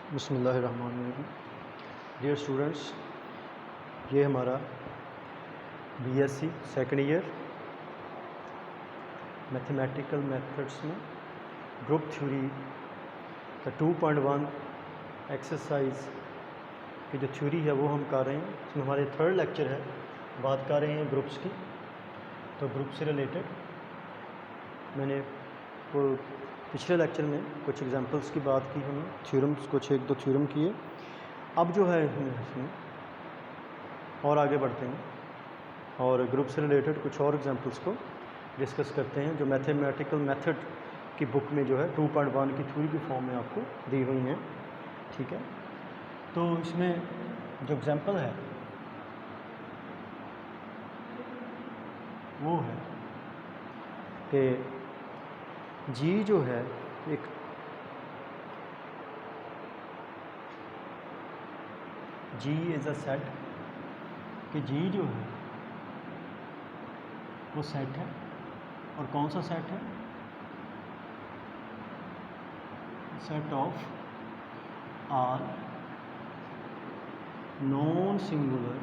बिस्मिल्लाहिर्रहमानिर्रहीम। Dear students, ये हमारा BSc second year mathematical methods में ग्रुप थ्योरी का 2.1 एक्सरसाइज की जो थ्योरी है वो हम कर रहे हैं। इसमें हमारे थर्ड लेक्चर है, बात कर रहे हैं ग्रुप्स की। तो ग्रुप से रिलेटेड मैंने वो पिछले लेक्चर में कुछ एग्जांपल्स की बात की, हमने थ्योरम्स कुछ एक दो थ्योरम किए। अब जो है इसमें और आगे बढ़ते हैं और ग्रुप से रिलेटेड कुछ और एग्जांपल्स को डिस्कस करते हैं जो मैथमेटिकल मेथड की बुक में जो है 2.1 की थ्योरी की फॉर्म में आपको दी हुई हैं। ठीक है, तो इसमें जो एग्जांपल है वो है कि जी जो है एक जी इज़ अ सेट, कि जी जो है वो सेट है। और कौन सा सेट है? Set of are non singular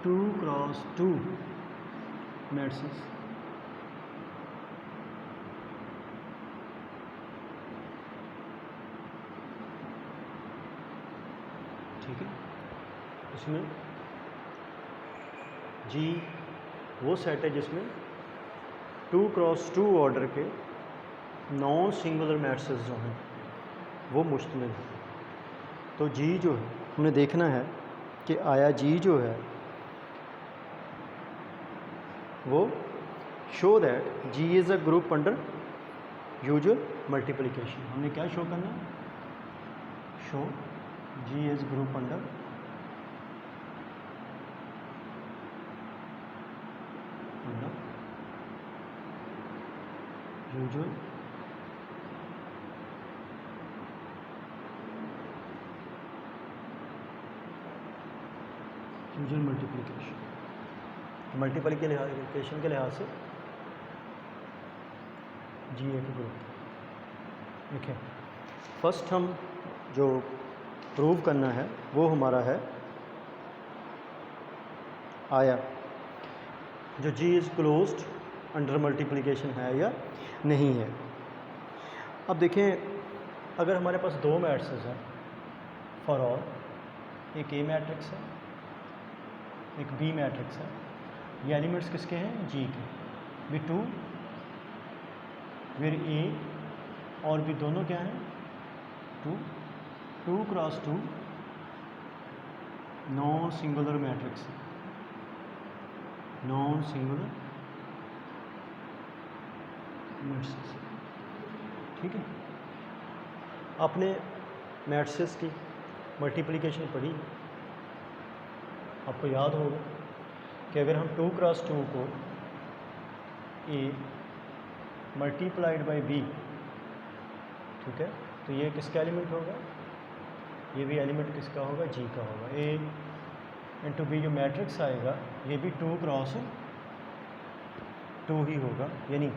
two cross two matrices ठीक है, इसमें जी वो सेट है जिसमें 2x2 ऑर्डर के नॉन सिंगुलर मैट्रिसेस जो हैं वो मुश्तमिल है। तो जी जो है हमने देखना है कि आया जी जो है वो show that G is a group under usual multiplication. हमने क्या शो करना है? Show G is group under usual multiplication. Multiplication के लिहाज से जी एक ग्रुप। देखिए, फर्स्ट हम जो प्रूव करना है वो हमारा है आया जो जी इज़ क्लोज्ड अंडर मल्टीप्लिकेशन है या नहीं है। अब देखें, अगर हमारे पास दो मैट्रिसेस हैं फॉर ऑल, एक ए मैट्रिक्स है एक बी मैट्रिक्स है, ये एलिमेंट्स किसके हैं? जी के। बी टू वेर ए और बी दोनों क्या हैं? 2x2 non singular matrix, non singular matrix. ठीक है, आपने मैट्रिसेस की मल्टीप्लिकेशन पढ़ी, आपको याद होगा कि अगर हम 2x2 को ए मल्टीप्लाइड बाई बी, ठीक है, तो ये किसका एलिमेंट होगा? ये भी एलिमेंट किसका होगा? जी का होगा। ए इंटू बी जो मैट्रिक्स आएगा ये भी 2x2 ही होगा, यानी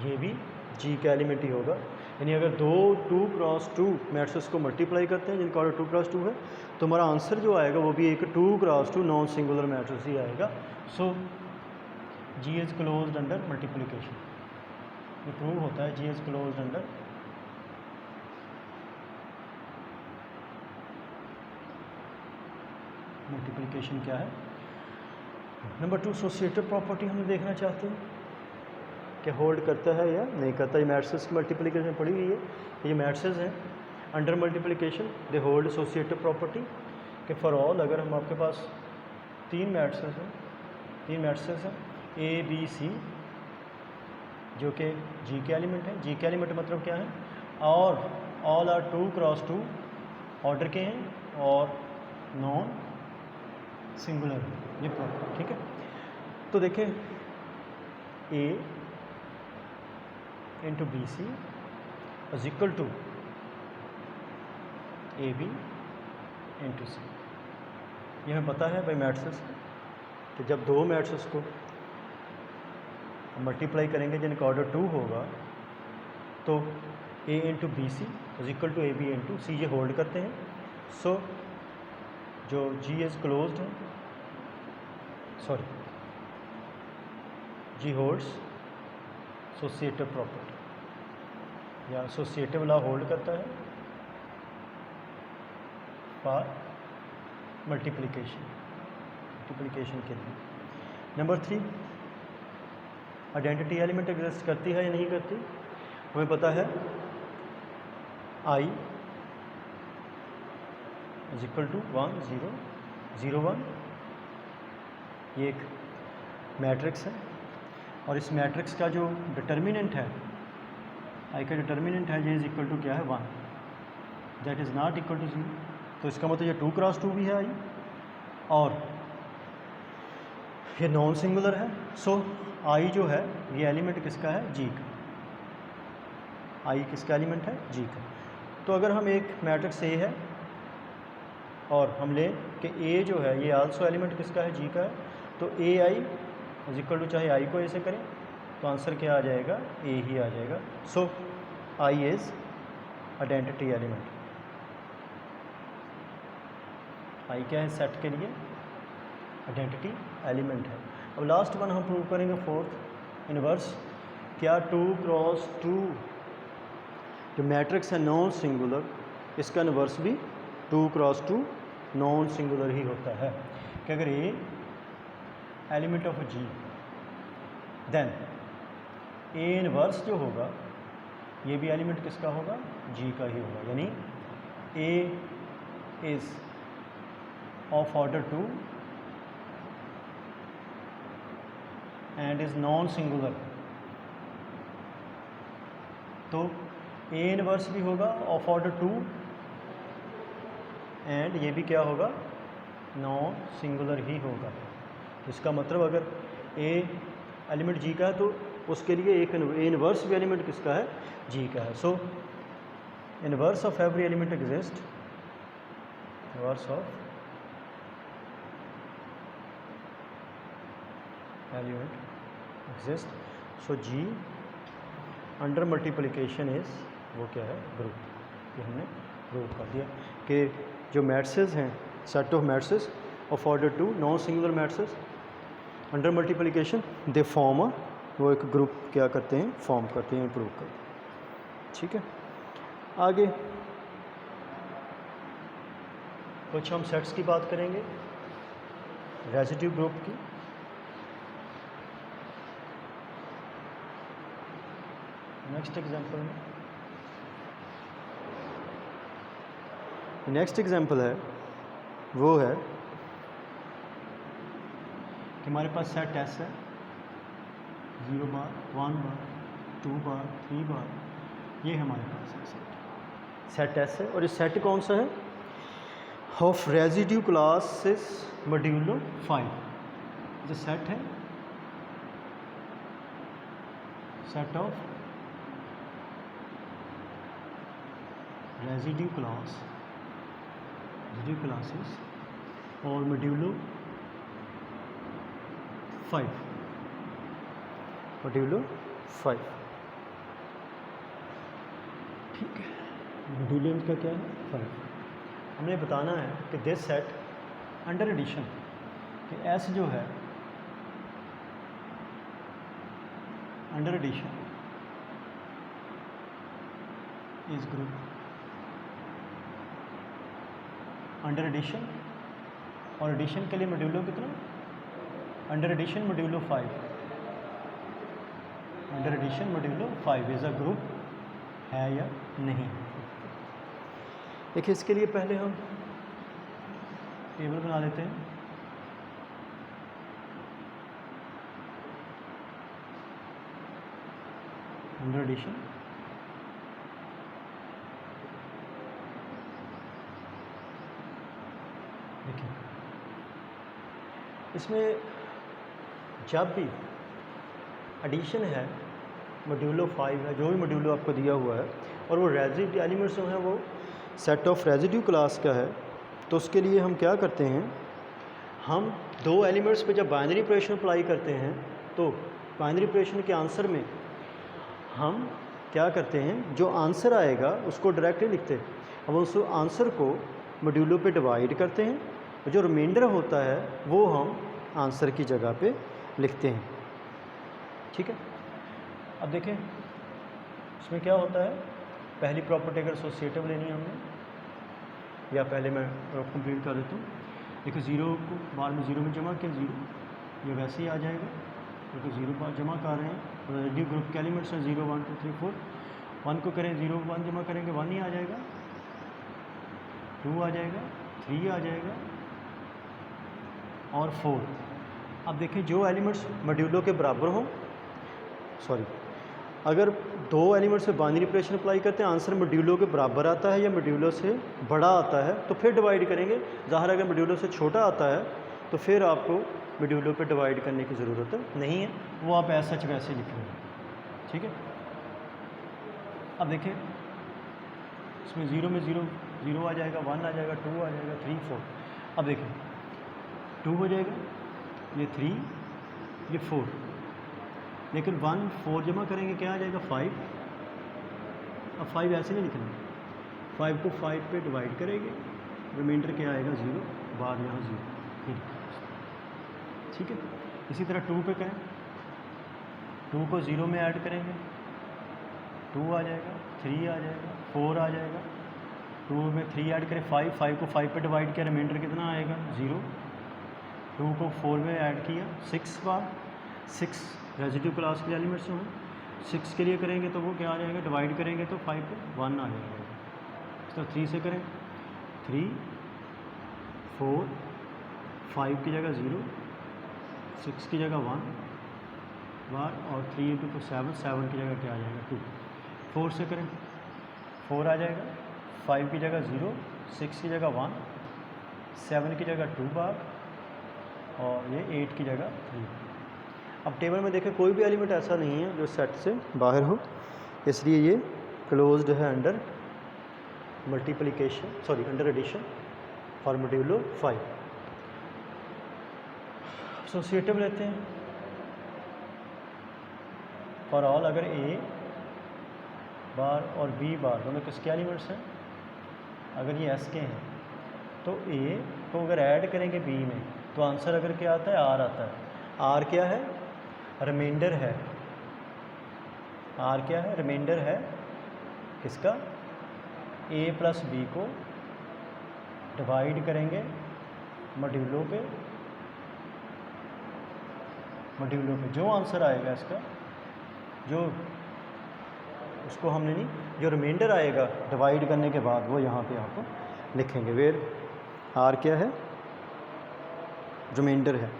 ये भी जी का एलिमेंट ही होगा। यानी अगर दो 2x2 मैट्रिक्स को मल्टीप्लाई करते हैं जिनका ऑर्डर 2x2 है, तो हमारा आंसर जो आएगा वो भी एक 2x2 नॉन सिंगुलर मैट्रिक्स ही आएगा। सो जी इज़ क्लोज्ड अंडर मल्टीप्लिकेशन। ये प्रूव होता है जी इज़ क्लोज्ड अंडर मल्टीप्लिकेशन। क्या है? नंबर 2, एसोसिएटिव प्रॉपर्टी हमें देखना चाहते हैं कि होल्ड करता है या नहीं करता। ये मैट्रिसेस की मल्टीप्लिकेशन पड़ी हुई है, ये मैट्रिसेस हैं under multiplication, they hold associative property कि फॉर ऑल अगर हम आपके पास तीन मैट्रिसेस हैं ए बी सी जो कि जी के एलिमेंट हैं। जी के एलिमेंट मतलब क्या है? और ऑल आर 2x2 ऑर्डर के हैं और नॉन सिंगुलर, ये प्रॉपर्टी। ठीक है, तो देखें A into B C is equal to A B into C. ये हमें पता है भाई मैट्रिसेस कि जब दो मैट्रिसेस को मल्टीप्लाई करेंगे जिनका ऑर्डर 2 होगा तो A into B C is equal to A B into C, ये होल्ड करते हैं। सो जो G इज़ क्लोज्ड है, sorry G holds associative property या एसोसिएटिव लॉ होल्ड करता है फॉर मल्टीप्लिकेशन के लिए। नंबर 3, आइडेंटिटी एलिमेंट एग्जिस्ट करती है या नहीं करती? हमें पता है I इज इक्वल टू 1 0 0 1, ये एक मैट्रिक्स है और इस मैट्रिक्स का जो डिटर्मिनेंट है, I का डिटर्मिनेंट है ये इज इक्वल टू क्या है 1, that is not equal to 0। तो इसका मतलब ये 2 क्रॉस 2 भी है I और ये नॉन सिंगुलर है। सो I जो है ये एलिमेंट किसका है? G का। I किसका एलिमेंट है? G का। तो अगर हम एक मैट्रिक्स A है और हम लें कि A जो है ये आल्सो एलिमेंट किसका है? G का है। तो AI इज इक्वल टू, चाहे I को ऐसे करें तो आंसर क्या आ जाएगा? A ही आ जाएगा। सो I is identity element. I क्या है सेट के लिए? आइडेंटिटी एलिमेंट है। अब लास्ट वन हम प्रूव करेंगे, फोर्थ इनवर्स। क्या 2 क्रॉस 2 जो मैट्रिक्स है नॉन सिंगुलर, इसका इनवर्स भी 2 क्रॉस 2 नॉन सिंगुलर ही होता है कि अगर A element of G then A inverse जो होगा ये भी एलिमेंट किसका होगा? G का ही होगा। यानी A is of order 2 and is non singular, तो A इनवर्स भी होगा ऑफ ऑर्डर 2 एंड ये भी क्या होगा? नॉन सिंगुलर ही होगा। इसका मतलब अगर A एलिमेंट G का है तो उसके लिए एक A इनवर्स भी एलिमेंट किसका है? G का है। सो inverse of every element exist, inverse of element exist. So G under multiplication is वो क्या है? ग्रुप। ये हमने प्रूव कर दिया कि जो मैट्रिसेस हैं, set of matrices of order 2 non singular matrices under multiplication they form वो एक ग्रुप क्या करते हैं? फॉर्म करते हैं, प्रूव करते हैं। ठीक है, आगे कुछ हम सेट्स की बात करेंगे, रेसिड्यू ग्रुप की। नेक्स्ट एग्जांपल में नेक्स्ट एग्जांपल है वो है कि हमारे पास सेट S है, 0 बार 1 बार 2 बार 3 बार, ये हमारे पास है सेट S है। और ये सेट कौन सा है? Of residue classes modulo 5। जो सेट है सेट ऑफ रेजिड्यू क्लासेस और मॉड्यूलो 5, मॉड्यूलो 5। ठीक है, मॉड्यूलो का क्या है? 5। हमने बताना है कि दिस सेट अंडर एडिशन कि S जो है under addition is group under addition, और एडिशन के लिए मॉड्यूलो कितना? Under addition modulo 5, under addition modulo 5 is a group है या नहीं। देखिए इसके लिए पहले हम टेबल बना लेते हैं। अंडर एडिशन देखिए इसमें जब भी एडिशन है मॉड्यूलो 5 है, जो भी मॉड्यूलो आपको दिया हुआ है और वो रेजिड्यू एलिमेंट्स जो हैं वो सेट ऑफ रेजिड्यू क्लास का है, तो उसके लिए हम क्या करते हैं? हम दो एलिमेंट्स पे जब बाइनरी ऑपरेशन अप्लाई करते हैं तो बाइनरी ऑपरेशन के आंसर में हम क्या करते हैं, जो आंसर आएगा उसको डायरेक्टली लिखते हैं। अब उस आंसर को मॉड्यूलो पे डिवाइड करते हैं, और जो रिमाइंडर होता है वो हम आंसर की जगह पे लिखते हैं। ठीक है, अब देखें इसमें क्या होता है। पहली प्रॉपर्टी अगर एसोसिएटिव लेनी है हमने, या पहले मैं कंप्लीट कर देता हूँ। देखो 0 को बार में 0 में जमा किया, 0 ये वैसे ही आ जाएगा क्योंकि 0 बार जमा कर रहे हैं। तो रेडियो ग्रुप के एलिमेंट्स हैं 0 1 2 3 4। 1 को करें 0 1 जमा करेंगे 1 ही आ जाएगा, 2 आ जाएगा, 3 आ जाएगा और 4। अब देखिए जो एलिमेंट्स मॉड्यूलो के बराबर हों, सॉरी अगर दो एलिमेंट्स में बाइनरी ऑपरेशन अप्लाई करते हैं, आंसर मॉड्यूलो के बराबर आता है या मॉड्यूलो से बड़ा आता है तो फिर डिवाइड करेंगे। ज़ाहिर अगर मॉड्यूलो से छोटा आता है तो फिर आपको मॉड्यूलो पे डिवाइड करने की ज़रूरत नहीं है, वो आप ऐसा सच वैसे लिख लेंगे। ठीक है, अब देखिए इसमें 0 में 0 0 आ जाएगा, 1 आ जाएगा, 2 आ जाएगा, 3 4। अब देखिए 2 हो जाएगा, ये 3, ये 4, लेकिन 1 4 जमा करेंगे क्या आ जाएगा 5। अब 5 ऐसे नहीं लिखना, 5 को 5 पे डिवाइड करेंगे, रिमाइंडर क्या आएगा 0, बाद यहाँ 0। ठीक है, इसी तरह 2 पे करें, 2 को 0 में ऐड करेंगे, 2 आ जाएगा, 3 आ जाएगा, 4 आ जाएगा, 2 में 3 ऐड करें 5 को 5 पे डिवाइड किया, रिमाइंडर कितना आएगा 0। 2 को 4 में ऐड किया 6 बार, 6 रेजिड्यू क्लास के एलिमेंट्स हों, 6 के लिए करेंगे तो वो क्या आ जाएगा, डिवाइड करेंगे तो 5 पे 1 आ जाएगा। तो 3 से करें, 3 4 5 की जगह 0, 6 की जगह 1 बार, और 3 इंटू तो 7 की जगह क्या आ जाएगा 2। 4 से करें, 4 आ जाएगा, 5 की जगह 0, 6 की जगह 1, 7 की जगह 2 बार, और ये 8 की जगह 3। अब टेबल में देखें कोई भी एलिमेंट ऐसा नहीं है जो सेट से बाहर हो, इसलिए ये क्लोज्ड है under multiplication, sorry under addition for modulo 5। Associative लेते हैं फॉर ऑल। अगर ए बार और बी बार दोनों किसके एलिमेंट्स हैं, अगर ये एस के हैं तो ए को अगर ऐड करेंगे बी में तो आंसर अगर क्या आता है आर आता है। आर क्या है, रिमाइंडर है। आर क्या है, रिमाइंडर है किसका, ए प्लस बी को डिवाइड करेंगे मॉड्यूलो पे, मॉड्यूलो पे जो आंसर आएगा इसका, जो उसको हमने नहीं, जो रिमाइंडर आएगा डिवाइड करने के बाद वो यहाँ पे आपको लिखेंगे। वेयर आर क्या है, रिमाइंडर है।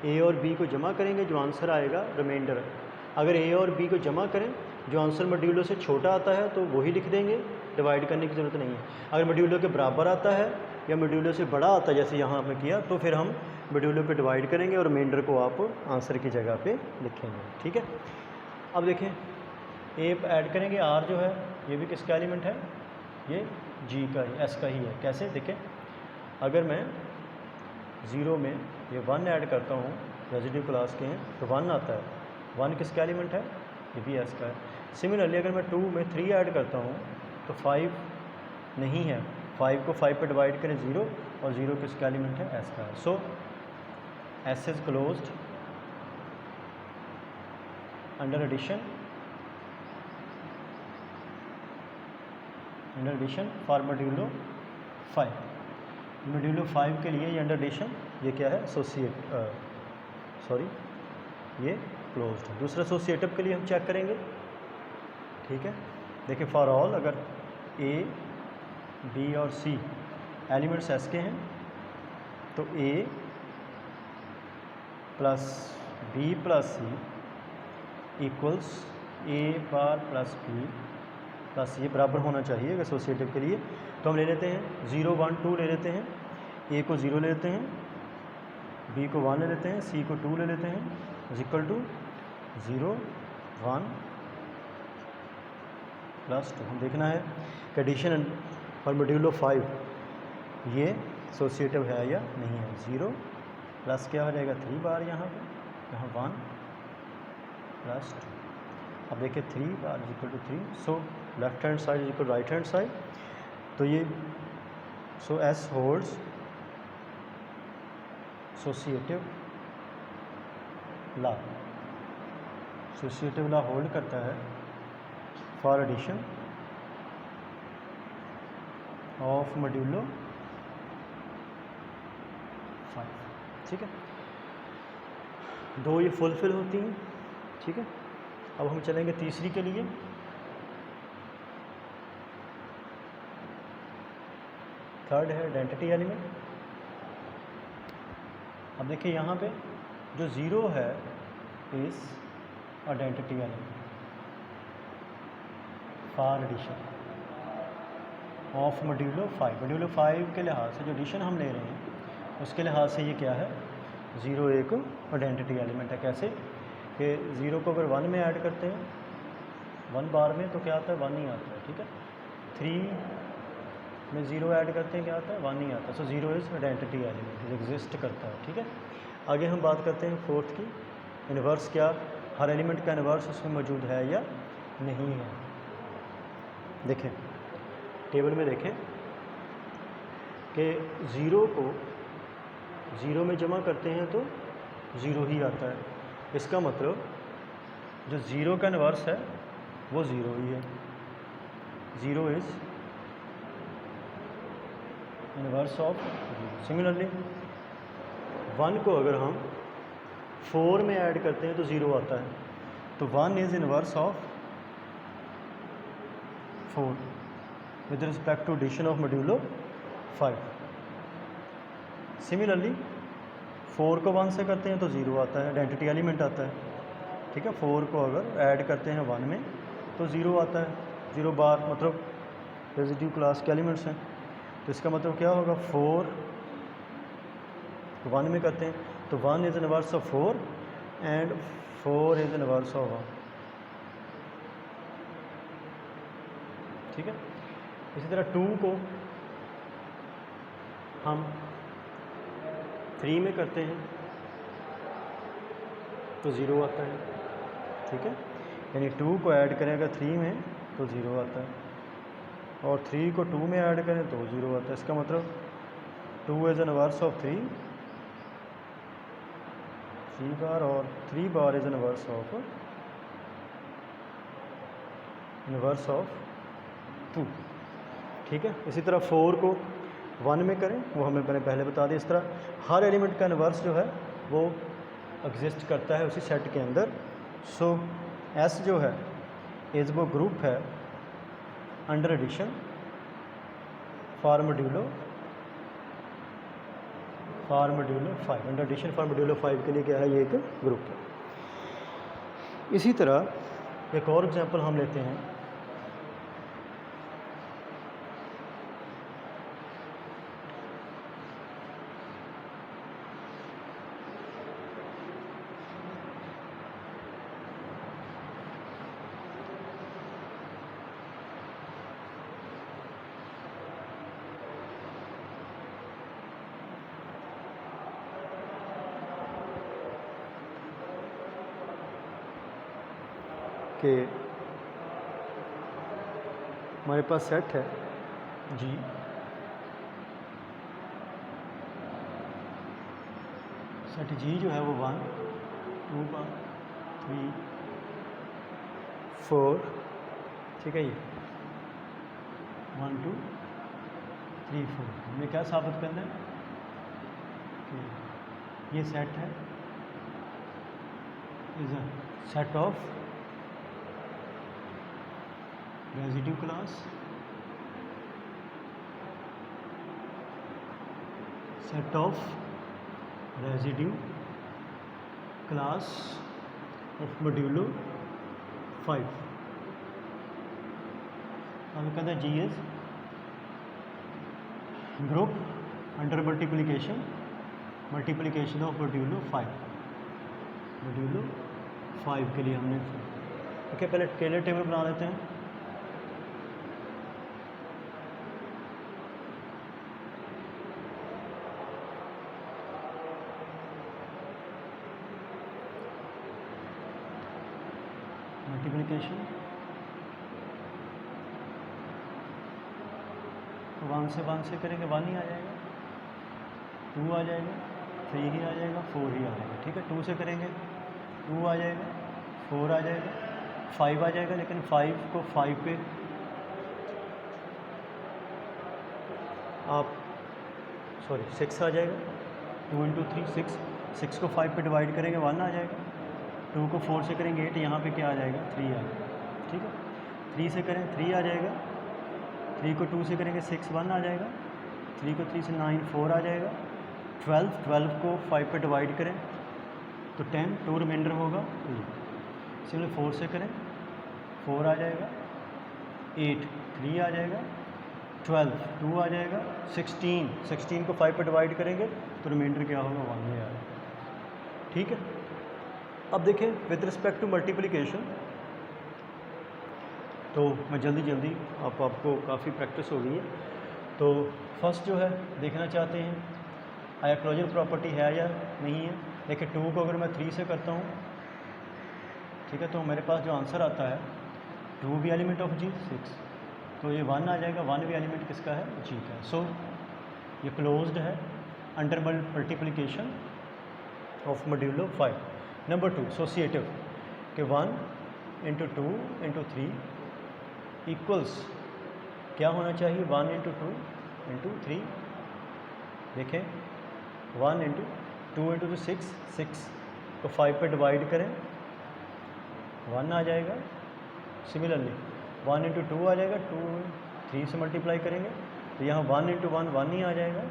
ए और बी को जमा करेंगे, जो आंसर आएगा रिमाइंडर। अगर ए और बी को जमा करें, जो आंसर मॉड्यूलो से छोटा आता है तो वही लिख देंगे, डिवाइड करने की ज़रूरत नहीं है। अगर मॉड्यूलो के बराबर आता है या मॉड्यूलो से बड़ा आता है जैसे यहाँ हमने किया, तो फिर हम मॉड्यूलो पे डिवाइड करेंगे और रिमाइंडर को आप आंसर की जगह पे लिखेंगे। ठीक है, अब देखें ए ऐड करेंगे, आर जो है ये भी किसका एलिमेंट है, ये जी का ही, एस का ही है। कैसे देखें, अगर मैं 0 में ये 1 ऐड करता हूँ, रेजिड्यू क्लास के हैं तो 1 आता है, 1 किसका एलिमेंट है, ये भी एस का है। सिमिलरली अगर मैं 2 में 3 ऐड करता हूँ तो 5 नहीं है, 5 को 5 पे डिवाइड करें 0, और 0 किसका एलिमेंट है, एस का है। So S is closed under addition, under addition for modulo 5। Modulo 5 के लिए ये अंडर एडिशन, ये क्या है, एसोसिएट, सॉरी ये क्लोज्ड है। दूसरा एसोसिएटिव के लिए हम चेक करेंगे। ठीक है, देखिए फॉर ऑल अगर ए बी और सी एलिमेंट्स एस के हैं तो ए plus B plus C equals a bar plus B plus, ये बराबर होना चाहिए एसोसिएटिव के लिए। तो हम ले लेते हैं 0 1 2 ले लेते हैं, ए को 0 ले लेते हैं, बी को 1 ले लेते हैं, सी को 2 ले लेते हैं, इज इक्वल टू 0 1 प्लस 2। हम देखना है कि एडिशन फॉर मॉड्यूलो 5 ये एसोसिएटिव है या नहीं है। 0 प्लस क्या हो जाएगा 3 बार यहाँ पे, यहाँ 1 प्लस 2। अब देखिए 3 bar is equal to 3, so left hand side is equal right hand side, तो ये so S holds associative law, associative law hold करता है फॉर एडिशन ऑफ मॉड्यूलो 5, ठीक है। दो ये फुलफिल होती हैं, ठीक है। अब हम चलेंगे तीसरी के लिए। थर्ड है आइडेंटिटी एलिमेंट। अब देखिए यहाँ पे जो ज़ीरो है is identity element for addition of modulo 5। Modulo 5 के लिहाज से जो एडिशन हम ले रहे हैं उसके लिहाज से ये क्या है, ज़ीरो एक आइडेंटिटी एलिमेंट है। कैसे कि ज़ीरो को अगर 1 में ऐड करते हैं 1 बार में तो क्या आता है, 1 ही आता है, ठीक है। 3 में ज़ीरो ऐड करते हैं क्या आता है, 1 ही आता है। So zero is identity element, exist करता है, ठीक है। आगे हम बात करते हैं फोर्थ की, इन्वर्स। क्या हर एलिमेंट का इन्वर्स उसमें मौजूद है या नहीं है। देखें टेबल में देखें कि ज़ीरो को ज़ीरो में जमा करते हैं तो ज़ीरो ही आता है। इसका मतलब जो ज़ीरो का इन्वर्स है वो ज़ीरो ही है। Zero is inverse of zero. Similarly 1 को अगर हम 4 में ऐड करते हैं तो ज़ीरो आता है, तो 1 is inverse of 4 with respect to addition of modulo 5। Similarly 4 को 1 से करते हैं तो ज़ीरो आता है, आइडेंटिटी एलिमेंट आता है, ठीक है। 4 को अगर ऐड करते हैं 1 में तो ज़ीरो आता है, 0 बार, मतलब रेजिड्यू क्लास के एलिमेंट्स हैं। तो इसका मतलब क्या होगा, 4 को 1 में करते हैं तो 1 is inverse of 4 and 4 is inverse of 1, ठीक है। इसी तरह 2 को हम 3 में करते हैं तो ज़ीरो आता है, ठीक है। यानी 2 को ऐड करें अगर 3 में तो ज़ीरो आता है, और 3 को 2 में ऐड करें तो ज़ीरो आता है। इसका मतलब 2 इज़ इनवर्स ऑफ 3 बार, और 3 बार इज़ इनवर्स ऑफ 2, ठीक है। इसी तरह 4 को 1 में करें, वो हमें मैंने पहले बता दिया। इस तरह हर एलिमेंट का इन्वर्स जो है वो एग्जिस्ट करता है उसी सेट के अंदर। सो एस जो है इज़ वो ग्रुप है under addition for modulo 5। Under addition for modulo 5 के लिए क्या है, ये एक ग्रुप है। इसी तरह एक और एग्जांपल हम लेते हैं। कि हमारे पास सेट है जी, सेट जी जो है वो 1 2 3 4, ठीक है। ये 1 2 3 4 हमें क्या साबित करना है कि ये सेट है is a set of residue class, set of residue class of modulo 5। हमें कहते हैं G is group under multiplication of modulo 5 के लिए हमने ओके। पहले टेलर टेबल बना लेते हैं। मल्टीप्लिकेशन, 1 से करेंगे 1 ही आ जाएगा, 2 आ जाएगा, 3 ही आ जाएगा, 4 ही आ जाएगा। ठीक है, 2 से करेंगे 2 आ जाएगा, 4 आ जाएगा, 5 आ जाएगा, लेकिन 5 को 5 पे आप 6 आ जाएगा, 2 इंटू 3 6 को 5 पे डिवाइड करेंगे 1 आ जाएगा, 2 को 4 से करेंगे 8, यहाँ पे क्या आ जाएगा 3 आ जाएगा। ठीक है, 3 से करें 3 आ जाएगा, 3 को 2 से करेंगे 6 1 आ जाएगा, 3 को 3 से 9 4 आ जाएगा, 12 को 5 पे डिवाइड करें तो 10, 2 रिमाइंडर होगा 2। सिमिलर 4 से करें 4 आ जाएगा, 8 3 आ जाएगा, 12 2 आ जाएगा, 16 को 5 पे डिवाइड करेंगे तो रिमाइंडर क्या होगा 1 ही आएगा। ठीक है, अब देखें विद रिस्पेक्ट टू मल्टीप्लिकेशन, तो मैं जल्दी आपको काफ़ी प्रैक्टिस हो गई है। तो फर्स्ट जो है देखना चाहते हैं आया क्लोजर प्रॉपर्टी है या नहीं है। देखिए 2 को अगर मैं 3 से करता हूँ, ठीक है, तो मेरे पास जो आंसर आता है 2 भी एलिमेंट ऑफ जी 6, तो ये 1 आ जाएगा, 1 भी एलिमेंट किसका है जी का। सो ये क्लोज्ड है under multiplication of modulo 5। Number 2 associative कि 1 इंटू 2 इंटू 3 इक्वल्स क्या होना चाहिए 1 इंटू 2 इंटू 3। देखें 1 इंटू 2 इंटू 6 को 5 पे डिवाइड करें 1 आ जाएगा। सिमिलरली 1 इंटू 2 आ जाएगा, 2 3 से मल्टीप्लाई करेंगे तो यहाँ 1 इंटू 1 1 ही आ जाएगा,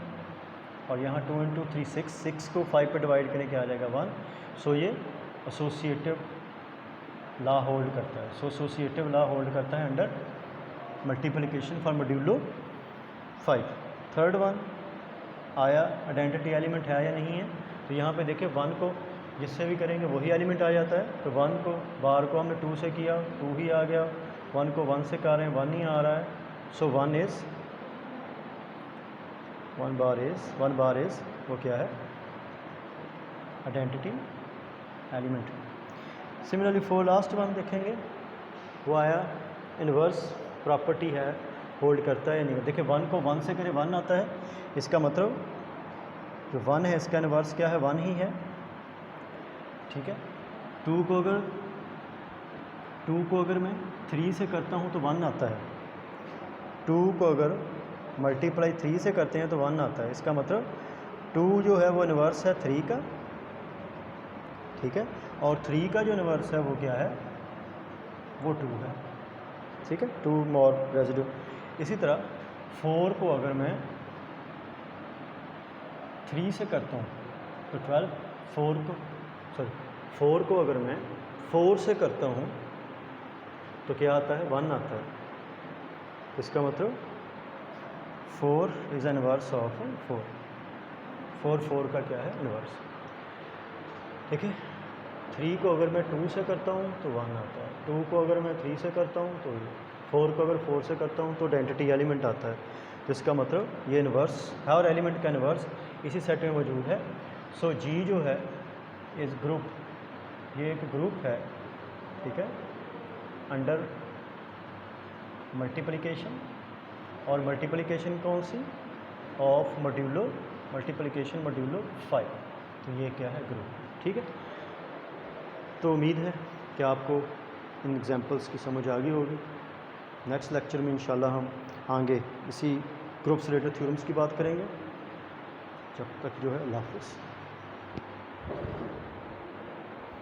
और यहाँ 2 इंटू 3 6 को 5 पे डिवाइड करें क्या आ जाएगा 1। सो ये एसोसिएटिव लॉ होल्ड करता है। सो एसोसिएटिव लॉ होल्ड करता है under multiplication for modulo 5। Third one आया आइडेंटिटी एलिमेंट है या नहीं है, तो यहाँ पे देखिए 1 को जिससे भी करेंगे वही एलिमेंट आ जाता है। तो 1 को बार को हमने 2 से किया 2 ही आ गया, 1 को 1 से कर रहे हैं 1 ही आ रहा है। सो 1 बार इज़ वो क्या है identity element. Similarly for last one देखेंगे वो आया इन्वर्स प्रॉपर्टी है, होल्ड करता है या नहीं। देखिए 1 को 1 से करें 1 आता है, इसका मतलब जो 1 है इसका इन्वर्स क्या है 1 ही है। ठीक है, 2 को अगर मैं 3 से करता हूँ तो 1 आता है, 2 को अगर मल्टीप्लाई 3 से करते हैं तो 1 आता है, इसका मतलब 2 जो है वो इन्वर्स है 3 का। ठीक है, और 3 का जो इन्वर्स है वो क्या है वो 2 है। ठीक है, 2 मोर रेजिड्यू। इसी तरह 4 को अगर मैं 3 से करता हूँ तो 12, 4 को अगर मैं 4 से करता हूँ तो क्या आता है 1 आता है। इसका मतलब 4 इज़ इनवर्स ऑफ 4 का क्या है इनवर्स। ठीक है, 3 को अगर मैं 2 से करता हूँ तो 1 आता है, 2 को अगर मैं 3 से करता हूँ तो 4 को अगर 4 से करता हूँ तो आइडेंटिटी एलिमेंट आता है, जिसका मतलब ये इन्वर्स है और एलिमेंट का इन्वर्स इसी सेट में मौजूद है। सो जी जो है इस ग्रुप, ये एक ग्रुप है, ठीक है, अंडर मल्टीप्लिकेशन, और मल्टीप्लिकेशन कौन सी ऑफ मल्टीप्लिकेशन मॉड्यूलो 5, तो ये क्या है ग्रुप। ठीक है, तो उम्मीद है कि आपको इन एग्जांपल्स की समझ आ गई होगी। नेक्स्ट लेक्चर में इंशाल्लाह हम आगे इसी ग्रुप से रिलेटेड थ्योरम्स की बात करेंगे। जब तक जो है अल्लाह हाफ़िज़।